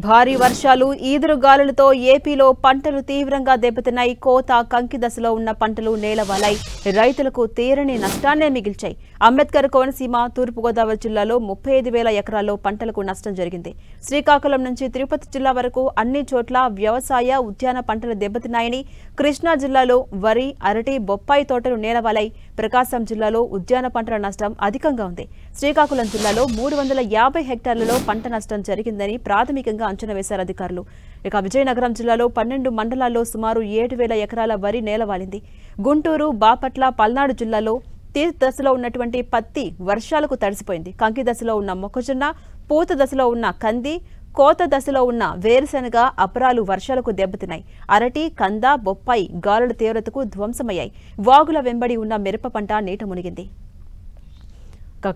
భారీ వర్షాలు ఈదురుగాలులతో ఏపీలో పంటలు తీవ్రంగా దెబ్బతిన్నాయి. కోత కంకి దశలో ఉన్న పంటలు నేలవాలాయి. రైతులకు తీరని నష్టాన్నే మిగిల్చాయి. అంబేద్కర్ కోనసీమ తూర్పుగోదావరి జిల్లాలో 35,000 ఎకరాల్లో పంటలకు నష్టం జరిగింది. శ్రీకాకుళం నుంచి తిరుపతి జిల్లా వరకు అన్ని చోట్ల వ్యవసాయ ఉద్యాన పంటలు దెబ్బతిన్నాయని, కృష్ణా జిల్లాలో వరి, అరటి, బొప్పాయి తోటలు నేలవాలాయి. ప్రకాశం జిల్లాలో ఉద్యాన పంటల నష్టం అధికంగా ఉంది. శ్రీకాకుళం జిల్లాలో 350 హెక్టార్లలో పంట నష్టం జరిగిందని ప్రాథమికంగా అంచనా వేశారు అధికారులు. ఇక విజయనగరం జిల్లాలో 12 మండలాల్లో సుమారు 7,000 ఎకరాల వరి నేలవాలింది. గుంటూరు, బాపట్ల, పల్నాడు జిల్లాలో తీర్ దశలో ఉన్నటువంటి పత్తి వర్షాలకు తడిసిపోయింది. కంకి దశలో ఉన్న మొక్కజొన్న, పూత దశలో ఉన్న కంది, కోత దశలో ఉన్న వేరుశెనగ, అపరాలు వర్షాలకు దెబ్బతిన్నాయి. అరటి, కంద, బొప్పాయి గాలుల తీవ్రతకు ధ్వంసమయ్యాయి. వాగుల వెంబడి ఉన్న మిరప పంట నీట మునిగింది.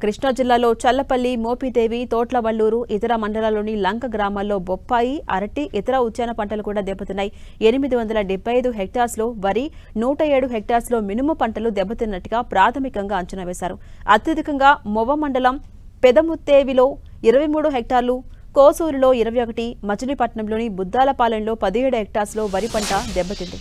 కృష్ణా జిల్లాలో చల్లపల్లి, మోపిదేవి, తోట్లవల్లూరు, ఇతర మండలాల్లోని లంక గ్రామాల్లో బొప్పాయి, అరటి, ఇతర ఉద్యాన పంటలు కూడా దెబ్బతిన్నాయి. 875 హెక్టార్స్లో వరి, 107 హెక్టార్స్లో మినుము పంటలు దెబ్బతిన్నట్టుగా ప్రాథమికంగా అంచనా వేశారు. అత్యధికంగా మొవ మండలం పెదముత్తేవిలో 23 హెక్టార్లు, కోసూరులో 21, మచిలీపట్నంలోని బుద్దాలపాలెంలో 17 హెక్టార్స్లో వరి పంట దెబ్బతింది.